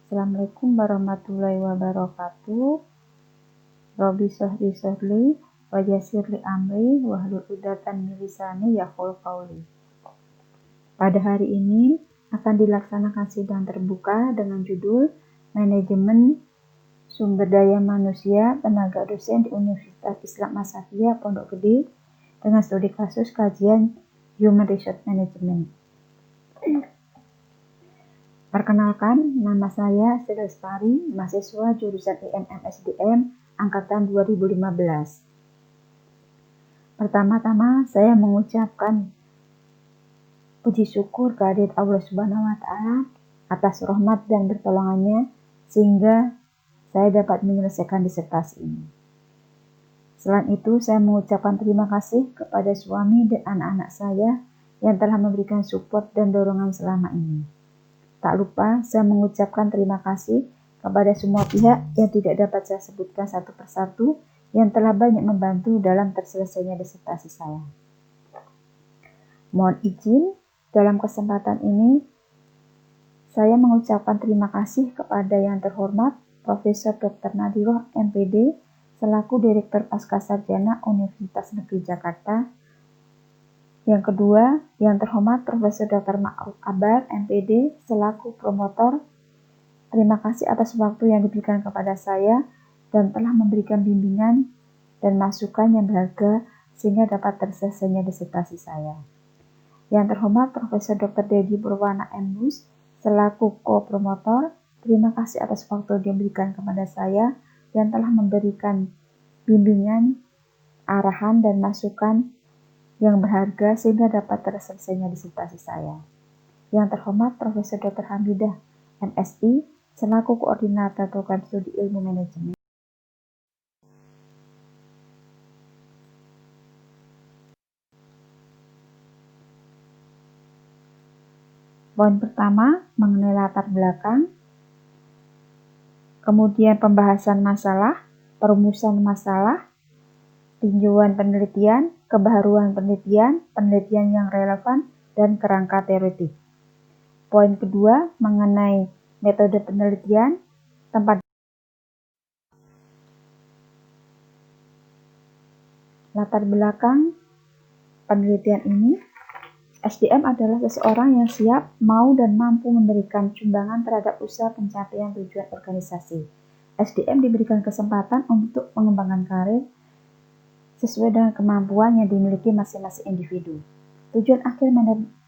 Assalamualaikum warahmatullahi wabarakatuh. Rabbi shrah li wa yassir li amri wahlul 'uqdatam min lisani yafqahu qawli. Pada hari ini akan dilaksanakan sidang terbuka dengan judul Manajemen Sumber Daya Manusia Tenaga Dosen di Universitas Islam Asafiyah Pondok Gede dengan studi kasus kajian Human Resource Management. Perkenalkan, nama saya Sri Lestari, mahasiswa jurusan IMM SDM angkatan 2015. Pertama-tama saya mengucapkan puji syukur kehadirat Allah Subhanahu wa Ta'ala atas rahmat dan pertolongannya sehingga saya dapat menyelesaikan disertasi ini. Selain itu, saya mengucapkan terima kasih kepada suami dan anak-anak saya yang telah memberikan support dan dorongan selama ini. Tak lupa, saya mengucapkan terima kasih kepada semua pihak yang tidak dapat saya sebutkan satu persatu yang telah banyak membantu dalam terselesainya disertasi saya. Mohon izin, dalam kesempatan ini, saya mengucapkan terima kasih kepada yang terhormat Profesor Dr. Nadiroh MPD selaku Direktur Pascasarjana Universitas Negeri Jakarta. Yang kedua, yang terhormat Profesor Dr. Ma'ruf Abar, MPD, selaku promotor. Terima kasih atas waktu yang diberikan kepada saya dan telah memberikan bimbingan dan masukan yang berharga sehingga dapat terselesainya disertasi saya. Yang terhormat Profesor Dr. Dedi Purwana MBus, selaku co-promotor. Terima kasih atas waktu yang diberikan kepada saya yang telah memberikan bimbingan, arahan, dan masukan yang berharga sehingga dapat terselesainya disertasi saya. Yang terhormat Profesor Dr. Hamidah MSI selaku koordinator program studi ilmu manajemen. Poin pertama mengenai latar belakang, kemudian pembahasan masalah, perumusan masalah, tinjauan penelitian, kebaharuan penelitian, penelitian yang relevan, dan kerangka teoretik. Poin kedua mengenai metode penelitian, tempat latar belakang penelitian ini. SDM adalah seseorang yang siap, mau, dan mampu memberikan sumbangan terhadap usaha pencapaian tujuan organisasi. SDM diberikan kesempatan untuk mengembangkan karir sesuai dengan kemampuan yang dimiliki masing-masing individu. Tujuan akhir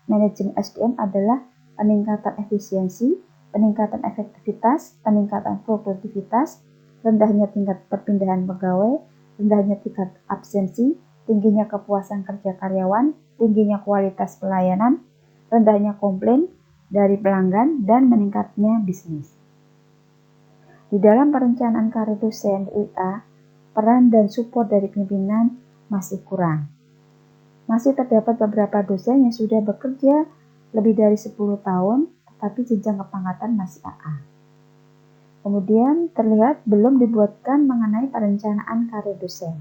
manajemen SDM adalah peningkatan efisiensi, peningkatan efektivitas, peningkatan produktivitas, rendahnya tingkat perpindahan pegawai, rendahnya tingkat absensi, tingginya kepuasan kerja karyawan, tingginya kualitas pelayanan, rendahnya komplain dari pelanggan, dan meningkatnya bisnis. Di dalam perencanaan karir dosen di UIA, peran dan support dari pimpinan masih kurang. Masih terdapat beberapa dosen yang sudah bekerja lebih dari 10 tahun, tetapi jenjang kepangkatan masih AA. Kemudian terlihat belum dibuatkan mengenai perencanaan karir dosen.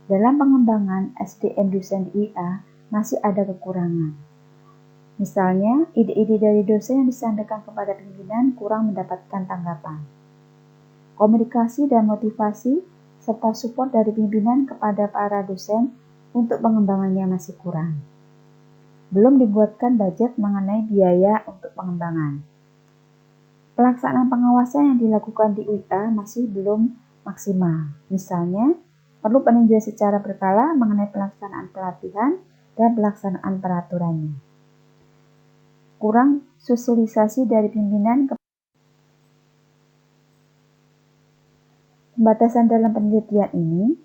Dalam pengembangan SDM dosen di UIA masih ada kekurangan. Misalnya, ide-ide dari dosen yang disampaikan kepada pimpinan kurang mendapatkan tanggapan. Komunikasi dan motivasi serta support dari pimpinan kepada para dosen untuk pengembangannya masih kurang. Belum dibuatkan budget mengenai biaya untuk pengembangan. Pelaksanaan pengawasan yang dilakukan di UIA masih belum maksimal. Misalnya, perlu peninjauan secara berkala mengenai pelaksanaan pelatihan dan pelaksanaan peraturannya. Kurang sosialisasi dari pimpinan pembatasan dalam penelitian ini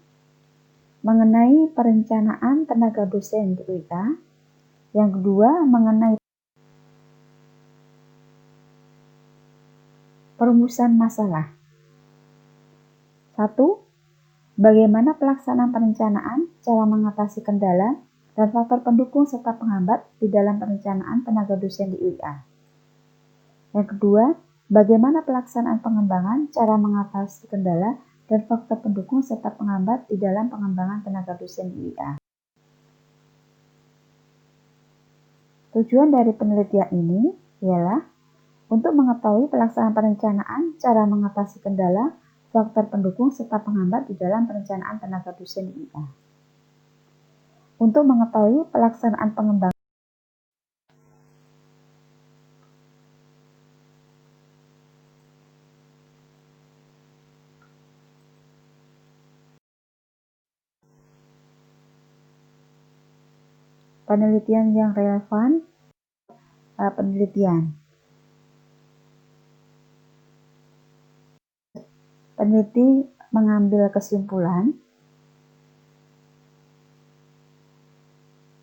mengenai perencanaan tenaga dosen di UIA. Yang kedua mengenai perumusan masalah. 1. Bagaimana pelaksanaan perencanaan, cara mengatasi kendala, dan faktor pendukung serta penghambat di dalam perencanaan tenaga dosen di UIA. Yang kedua, bagaimana pelaksanaan pengembangan, cara mengatasi kendala, dan faktor pendukung serta penghambat di dalam pengembangan tenaga dosen di UIA. Tujuan dari penelitian ini ialah untuk mengetahui pelaksanaan perencanaan, cara mengatasi kendala, faktor pendukung, serta penghambat di dalam perencanaan tenaga dosen di IA. Untuk mengetahui pelaksanaan pengembangan penelitian yang relevan, penelitian. Peneliti mengambil kesimpulan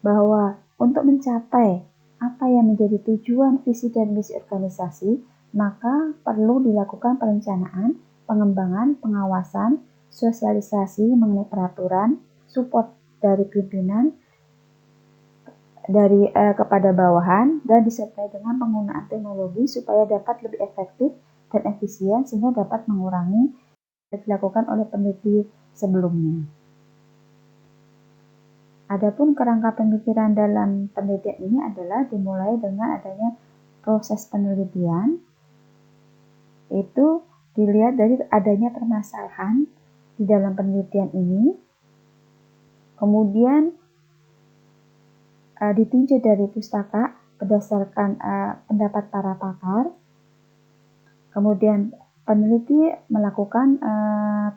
bahwa untuk mencapai apa yang menjadi tujuan visi dan misi organisasi, maka perlu dilakukan perencanaan, pengembangan, pengawasan, sosialisasi mengenai peraturan, support dari pimpinan, kepada bawahan, dan disertai dengan penggunaan teknologi supaya dapat lebih efektif dan efisien sehingga dapat mengurangi yang dilakukan oleh peneliti sebelumnya. Adapun kerangka pemikiran dalam penelitian ini adalah dimulai dengan adanya proses penelitian, itu dilihat dari adanya permasalahan di dalam penelitian ini, kemudian ditinjau dari pustaka berdasarkan pendapat para pakar, kemudian peneliti melakukan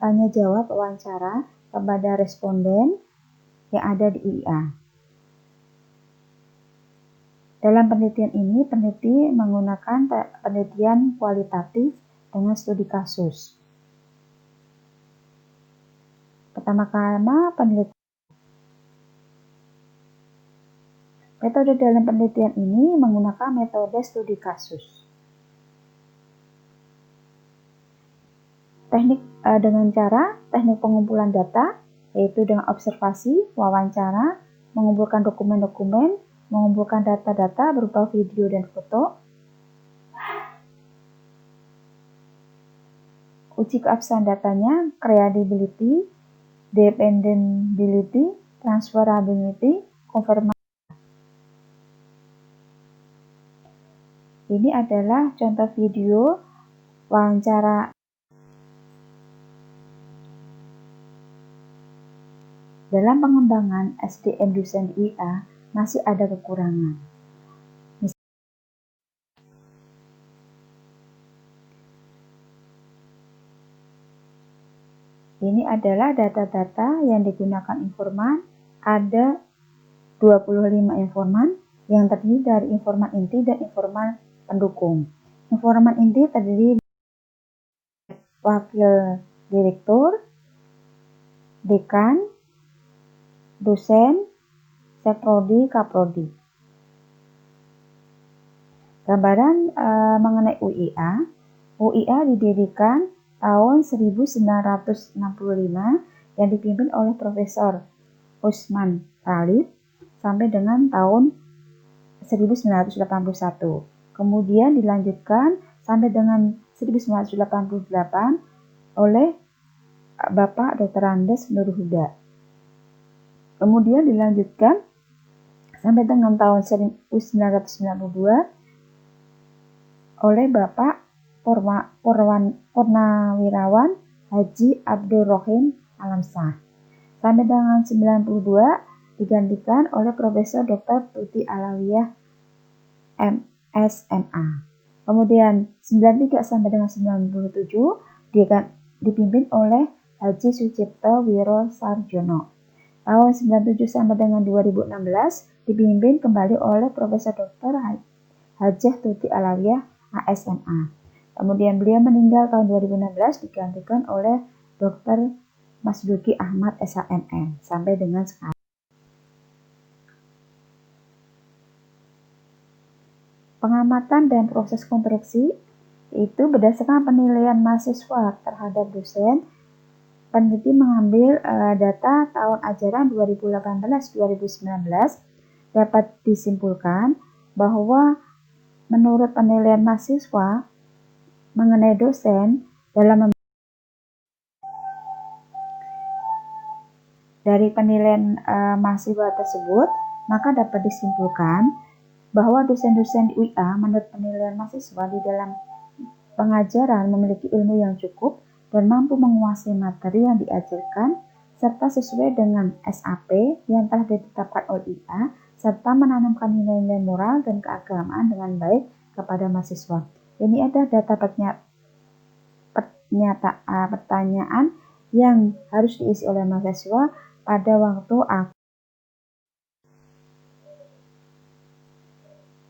tanya jawab wawancara kepada responden yang ada di IA. Dalam penelitian ini, peneliti menggunakan penelitian kualitatif dengan studi kasus. Pertama-tama, metode dalam penelitian ini menggunakan metode studi kasus. Teknik dengan cara teknik pengumpulan data, yaitu dengan observasi, wawancara, mengumpulkan dokumen-dokumen, mengumpulkan data-data berupa video dan foto, uji keabsahan datanya, credibility, dependability, transferability, konfirmasi. Ini adalah contoh video wawancara. Dalam pengembangan SDM dosen di IA masih ada kekurangan. Ini adalah data-data yang digunakan informan. Ada 25 informan yang terdiri dari informan inti dan informan pendukung. Informan inti terdiri dari wakil direktur, dekan, dosen, seprodi, kaprodi. Gambaran mengenai UIA. UIA didirikan tahun 1965 yang dipimpin oleh Profesor Usman Khalid sampai dengan tahun 1981. Kemudian dilanjutkan sampai dengan 1988 oleh Bapak Dr. Andes Nur Huda. Kemudian dilanjutkan sampai dengan tahun 1992 oleh Bapak Purnawirawan Haji Abdul Rohim Alamsyah. Sampai dengan 92 digantikan oleh Profesor Dr. Tuti Alawiyah MSMA. Kemudian 93 sampai dengan 97 dipimpin oleh Haji Sucipto Wiro Sarjono. Tahun 97 sampai dengan 2016 dipimpin kembali oleh Profesor Dr. Hajah Tuti Alawiyah ASMA. Kemudian beliau meninggal tahun 2016 digantikan oleh Dr. Masduki Ahmad SHMM sampai dengan sekarang. Pengamatan dan proses konstruksi itu berdasarkan penilaian mahasiswa terhadap dosen. Peneliti mengambil data tahun ajaran 2018-2019. Dapat disimpulkan bahwa menurut penilaian mahasiswa mengenai dosen dalam dari penilaian mahasiswa tersebut, maka dapat disimpulkan bahwa dosen-dosen di UIA menurut penilaian mahasiswa di dalam pengajaran memiliki ilmu yang cukup dan mampu menguasai materi yang diajarkan serta sesuai dengan SAP yang telah ditetapkan oleh UIA serta menanamkan nilai-nilai moral dan keagamaan dengan baik kepada mahasiswa. Ini ada data pertanyaan yang harus diisi oleh mahasiswa pada waktu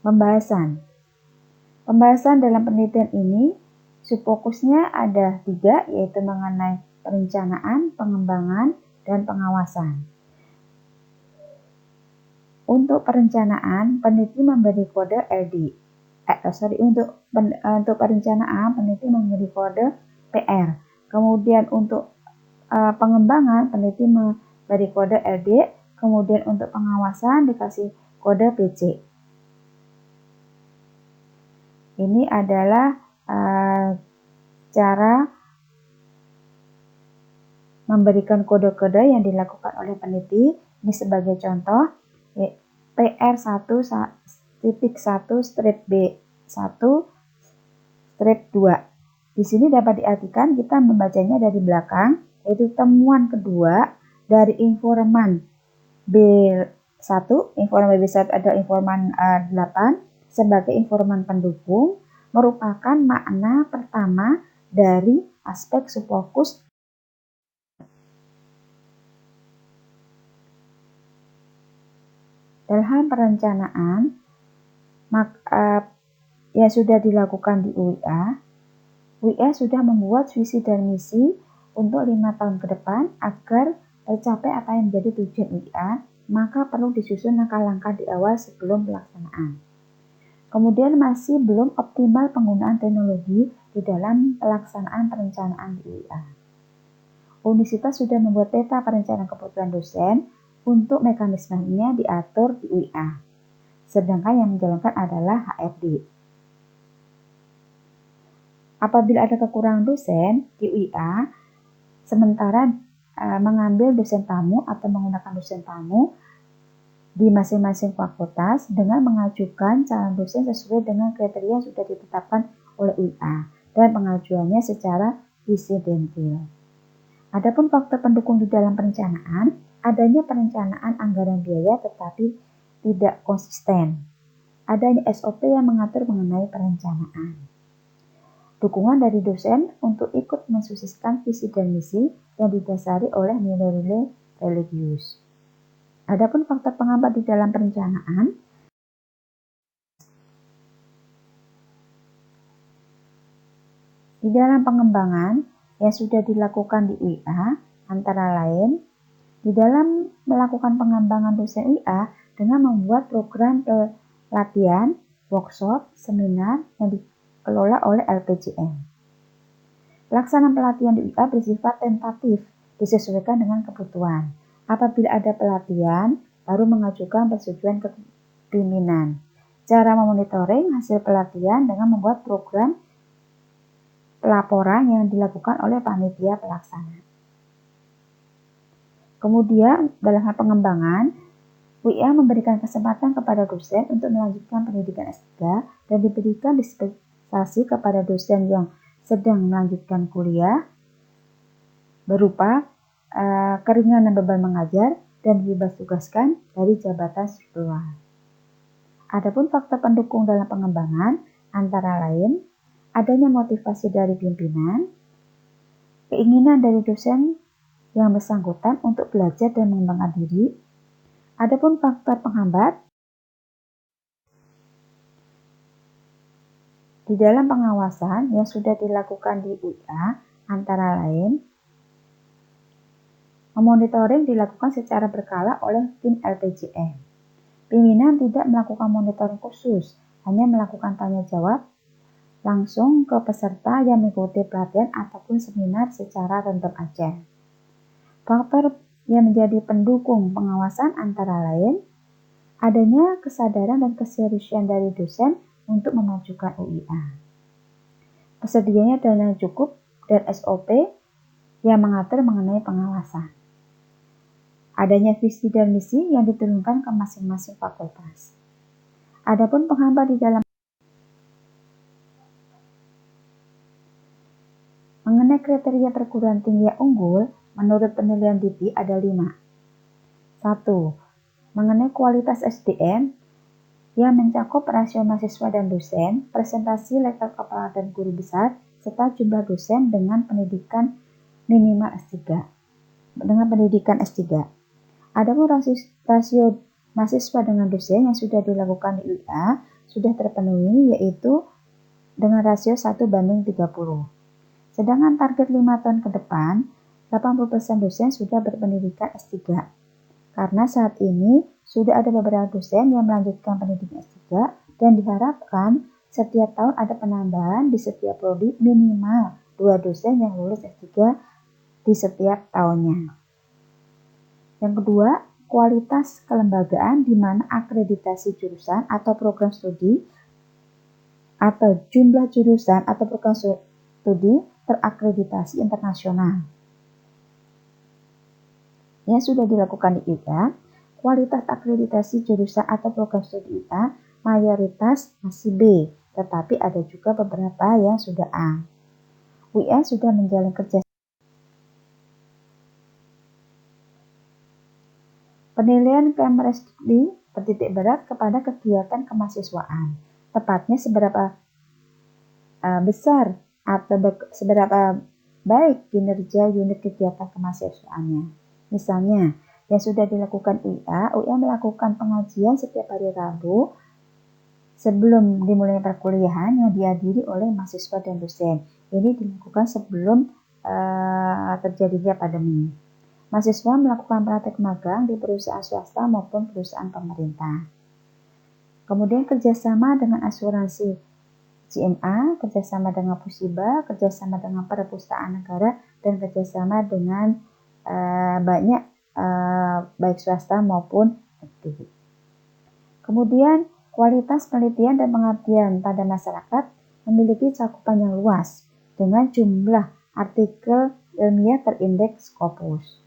Pembahasan dalam penelitian ini subfokusnya ada 3, yaitu mengenai perencanaan, pengembangan, dan pengawasan. Untuk perencanaan, peneliti memberi kode LD. Untuk perencanaan, peneliti memberi kode PR. Kemudian untuk pengembangan, peneliti memberi kode LD. Kemudian untuk pengawasan dikasih kode PC. Ini adalah cara memberikan kode-kode yang dilakukan oleh peneliti. Ini sebagai contoh, PR1.1-B1-2. Di sini dapat diartikan kita membacanya dari belakang, yaitu temuan kedua dari informan B1. Informan B1 adalah informan 8 sebagai informan pendukung, merupakan makna pertama dari aspek subfokus. Dalam perencanaan yang sudah dilakukan di UIA sudah membuat visi dan misi untuk 5 tahun ke depan. Agar tercapai apa yang menjadi tujuan UIA, maka perlu disusun langkah-langkah di awal sebelum pelaksanaan. Kemudian masih belum optimal penggunaan teknologi di dalam pelaksanaan perencanaan di UIA. Universitas sudah membuat peta perencanaan kebutuhan dosen untuk mekanismenya diatur di UIA, sedangkan yang menjalankan adalah HRD. Apabila ada kekurangan dosen di UIA, sementara mengambil dosen tamu atau menggunakan dosen tamu di masing-masing fakultas dengan mengajukan calon dosen sesuai dengan kriteria yang sudah ditetapkan oleh UIA dan pengajuannya secara insidentil. Adapun faktor pendukung di dalam perencanaan, adanya perencanaan anggaran biaya tetapi tidak konsisten. Adanya SOP yang mengatur mengenai perencanaan. Dukungan dari dosen untuk ikut mensukseskan visi dan misi yang didasari oleh nilai-nilai religius. Adapun faktor penghambat di dalam perencanaan, di dalam pengembangan yang sudah dilakukan di UIA, antara lain, di dalam melakukan pengembangan dosen UIA dengan membuat program pelatihan, workshop, seminar yang dikelola oleh LPJM. Pelaksanaan pelatihan di UIA bersifat tentatif, disesuaikan dengan kebutuhan. Apabila ada pelatihan, baru mengajukan persetujuan kepimpinan. Cara memonitoring hasil pelatihan dengan membuat program pelaporan yang dilakukan oleh panitia pelaksana. Kemudian, dalam hal pengembangan, UIA memberikan kesempatan kepada dosen untuk melanjutkan pendidikan S3 dan diberikan dispensasi kepada dosen yang sedang melanjutkan kuliah berupa keringanan beban mengajar dan bebas tugaskan dari jabatan struktural. Adapun faktor pendukung dalam pengembangan antara lain adanya motivasi dari pimpinan, keinginan dari dosen yang bersangkutan untuk belajar dan mengembangkan diri. Adapun faktor penghambat di dalam pengawasan yang sudah dilakukan di UIA antara lain monitoring dilakukan secara berkala oleh tim LPJM. Pimpinan tidak melakukan monitoring khusus, hanya melakukan tanya jawab langsung ke peserta yang mengikuti pelatihan ataupun seminar secara random aja. Faktor yang menjadi pendukung pengawasan antara lain adanya kesadaran dan keseriusan dari dosen untuk memajukan UIA. Tersedianya dana cukup dan SOP yang mengatur mengenai pengawasan. Adanya visi dan misi yang diturunkan ke masing-masing fakultas. Adapun penghambat di dalam mengenai kriteria perguruan tinggi yang unggul, menurut penilaian DIPI ada 5. 1. Mengenai kualitas SDM yang mencakup rasio mahasiswa dan dosen, presentasi level kepala dan guru besar, serta jumlah dosen dengan pendidikan minimal S3. Adapun rasio mahasiswa dengan dosen yang sudah dilakukan di UIA sudah terpenuhi, yaitu dengan rasio 1:30. Sedangkan target 5 tahun ke depan, 80% dosen sudah berpendidikan S3. Karena saat ini sudah ada beberapa dosen yang melanjutkan pendidikan S3 dan diharapkan setiap tahun ada penambahan di setiap prodi minimal 2 dosen yang lulus S3 di setiap tahunnya. Yang kedua, kualitas kelembagaan di mana akreditasi jurusan atau program studi atau jumlah jurusan atau program studi terakreditasi internasional yang sudah dilakukan di UIA. Kualitas akreditasi jurusan atau program studi UIA mayoritas masih B, tetapi ada juga beberapa yang sudah A. UIA sudah menjalin kerjasama penilaian Kemresdikti bertitik berat kepada kegiatan kemahasiswaan, tepatnya seberapa besar atau seberapa baik kinerja unit kegiatan kemahasiswaannya. Misalnya, yang sudah dilakukan UIA melakukan pengajian setiap hari Rabu sebelum dimulai perkuliahan yang dihadiri oleh mahasiswa dan dosen. Ini dilakukan sebelum terjadinya pandemi. Mahasiswa melakukan praktek magang di perusahaan swasta maupun perusahaan pemerintah. Kemudian kerjasama dengan asuransi JMA, kerjasama dengan Pusiba, kerjasama dengan perpustakaan negara, dan kerjasama dengan banyak baik swasta maupun negeri. Kemudian kualitas penelitian dan pengabdian pada masyarakat memiliki cakupan yang luas dengan jumlah artikel ilmiah terindeks Scopus.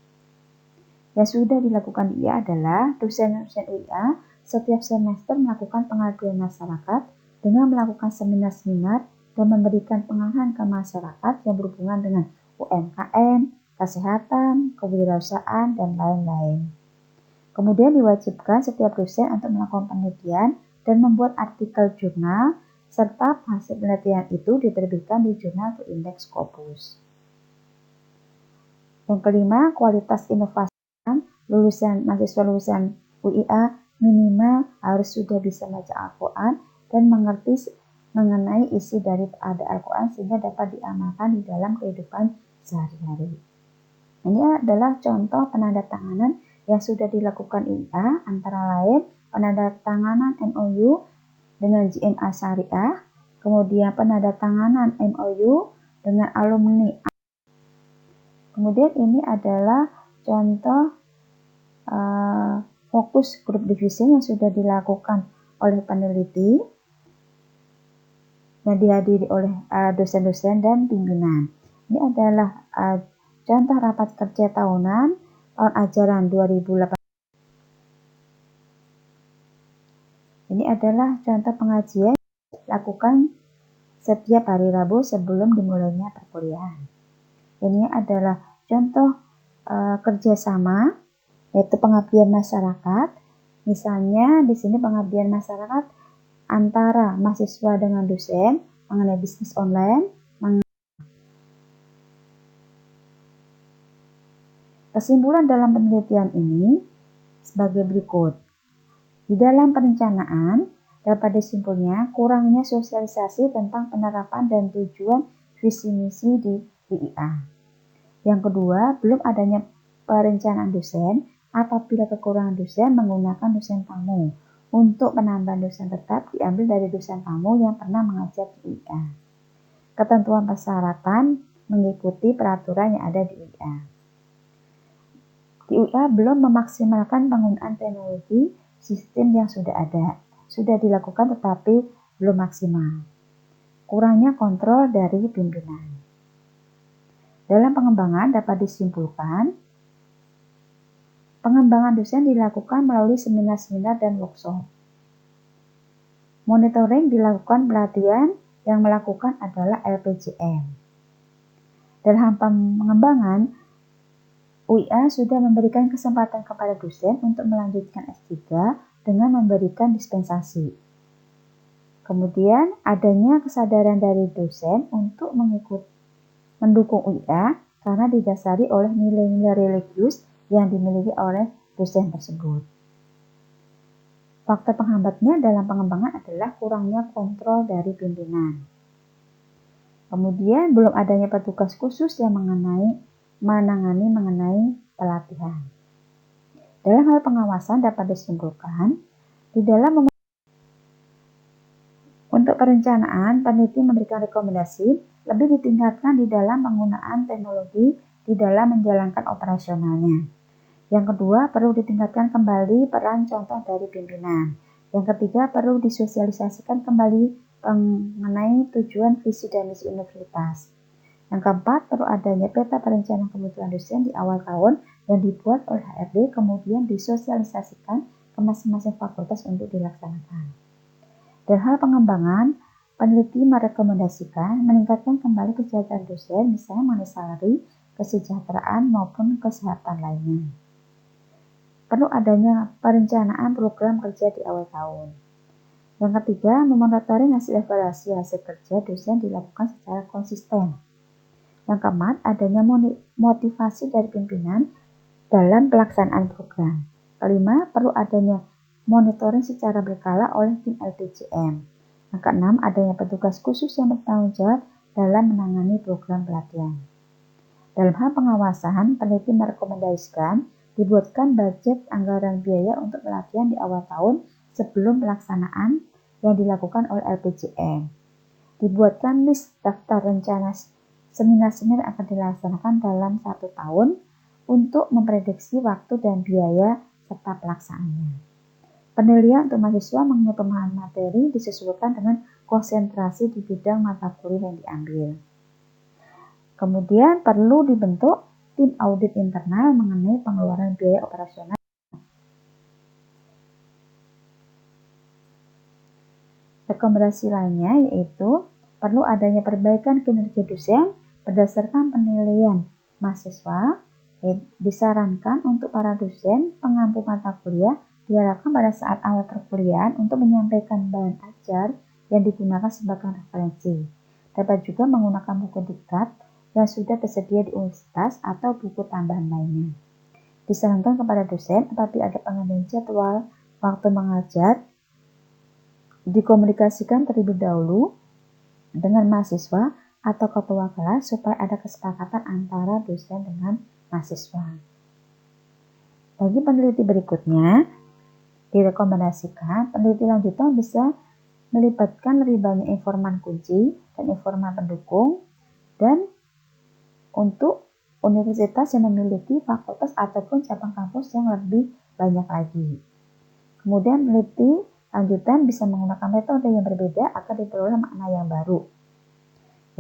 Yang sudah dilakukan di UIA adalah dosen-dosen UIA setiap semester melakukan pengabdian masyarakat dengan melakukan seminar-seminar dan memberikan pengarahan ke masyarakat yang berhubungan dengan UMKM, kesehatan, kewirausahaan, dan lain-lain. Kemudian diwajibkan setiap dosen untuk melakukan penelitian dan membuat artikel jurnal, serta hasil penelitian itu diterbitkan di jurnal terindeks Scopus. Yang kelima, kualitas inovasi. Mahasiswa lulusan UIA minimal harus sudah bisa membaca Al-Quran dan mengerti mengenai isi dari Al-Quran sehingga dapat diamalkan di dalam kehidupan sehari-hari. Ini adalah contoh penandatanganan yang sudah dilakukan UIA, antara lain penandatanganan MOU dengan JMA Syariah, kemudian penandatanganan MOU dengan alumni. Kemudian ini adalah contoh fokus grup division yang sudah dilakukan oleh peneliti yang dihadiri oleh dosen-dosen dan pimpinan. Ini adalah contoh rapat kerja tahunan tahun ajaran 2018. Ini adalah contoh pengajian yang dilakukan setiap hari Rabu sebelum dimulainya perkuliahan. Ini adalah contoh kerjasama, yaitu pengabdian masyarakat. Misalnya di sini pengabdian masyarakat antara mahasiswa dengan dosen mengenai bisnis online. Kesimpulan dalam penelitian ini sebagai berikut. Di dalam perencanaan dapat disimpulnya kurangnya sosialisasi tentang penerapan dan tujuan visi misi di UIA. Yang kedua, belum adanya perencanaan dosen. Apabila kekurangan dosen, menggunakan dosen tamu. Untuk penambahan dosen tetap diambil dari dosen tamu yang pernah mengajar di UIA. Ketentuan persyaratan mengikuti peraturan yang ada di UIA. Di UIA belum memaksimalkan penggunaan teknologi sistem yang sudah ada. Sudah dilakukan tetapi belum maksimal. Kurangnya kontrol dari pimpinan. Dalam pengembangan dapat disimpulkan pengembangan dosen dilakukan melalui seminar-seminar dan workshop. Monitoring dilakukan pelatihan yang melakukan adalah LPJM. Dalam pengembangan, UIA sudah memberikan kesempatan kepada dosen untuk melanjutkan S3 dengan memberikan dispensasi. Kemudian adanya kesadaran dari dosen untuk mendukung UIA karena didasari oleh nilai-nilai religius yang dimiliki oleh dosen tersebut. Faktor penghambatnya dalam pengembangan adalah kurangnya kontrol dari pimpinan. Kemudian belum adanya petugas khusus yang menangani pelatihan. Dalam hal pengawasan dapat disimpulkan, untuk perencanaan, peneliti memberikan rekomendasi lebih ditingkatkan di dalam penggunaan teknologi di dalam menjalankan operasionalnya. Yang kedua, perlu ditingkatkan kembali peran contoh dari pimpinan. Yang ketiga, perlu disosialisasikan kembali mengenai tujuan visi dan misi universitas. Yang keempat, perlu adanya peta perencanaan kebutuhan dosen di awal tahun yang dibuat oleh HRD, kemudian disosialisasikan ke masing-masing fakultas untuk dilaksanakan. Dalam hal pengembangan, peneliti merekomendasikan meningkatkan kembali kesejahteraan dosen, misalnya mengenai salary, kesejahteraan maupun kesehatan lainnya. Perlu adanya perencanaan program kerja di awal tahun. Yang ketiga, memonitoring hasil evaluasi hasil kerja dosen dilakukan secara konsisten. Yang keempat, adanya motivasi dari pimpinan dalam pelaksanaan program. Kelima, perlu adanya monitoring secara berkala oleh tim LPJM. Yang keenam, adanya petugas khusus yang bertanggung jawab dalam menangani program pelatihan. Dalam hal pengawasan, peneliti merekomendasikan dibuatkan budget anggaran biaya untuk pelatihan di awal tahun sebelum pelaksanaan yang dilakukan oleh LPJM. Dibuatkan list daftar rencana seminar-seminar yang akan dilaksanakan dalam 1 tahun untuk memprediksi waktu dan biaya serta pelaksanaannya. Penilaian untuk mahasiswa mengenai pemahaman materi disesuaikan dengan konsentrasi di bidang mata kuliah yang diambil. Kemudian perlu dibentuk tim audit internal mengenai pengeluaran biaya operasional. Rekomendasi lainnya yaitu perlu adanya perbaikan kinerja dosen berdasarkan penilaian mahasiswa. Disarankan untuk para dosen pengampu mata kuliah diharapkan pada saat awal perkuliahan untuk menyampaikan bahan ajar yang digunakan sebagai referensi. Dapat juga menggunakan buku diktat yang sudah tersedia di universitas atau buku tambahan lainnya. Disarankan kepada dosen apabila ada penggantian jadwal waktu mengajar dikomunikasikan terlebih dahulu dengan mahasiswa atau ketua kelas supaya ada kesepakatan antara dosen dengan mahasiswa. Bagi peneliti berikutnya, direkomendasikan peneliti lanjutan bisa melibatkan lebih banyak informan kunci dan informan pendukung dan untuk universitas yang memiliki fakultas ataupun cabang kampus yang lebih banyak lagi. Kemudian peneliti lanjutan bisa menggunakan metode yang berbeda agar diperoleh makna yang baru,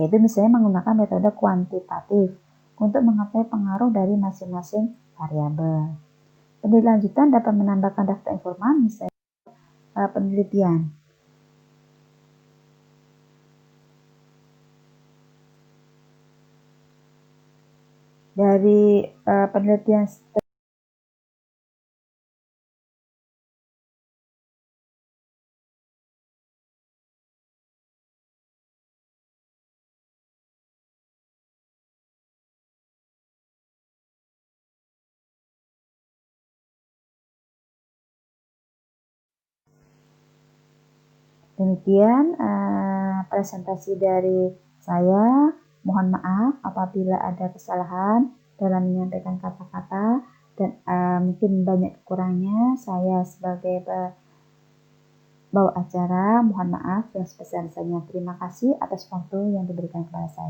yaitu misalnya menggunakan metode kuantitatif untuk mengetahui pengaruh dari masing-masing variabel. Peneliti lanjutan dapat menambahkan daftar informan misalnya penelitian. Dari penelitian demikian presentasi dari saya. Mohon maaf apabila ada kesalahan dalam menyampaikan kata-kata dan mungkin banyak kurangnya. Saya sebagai bawa acara mohon maaf yang sebesar-besarnya. Terima kasih atas waktu yang diberikan kepada saya.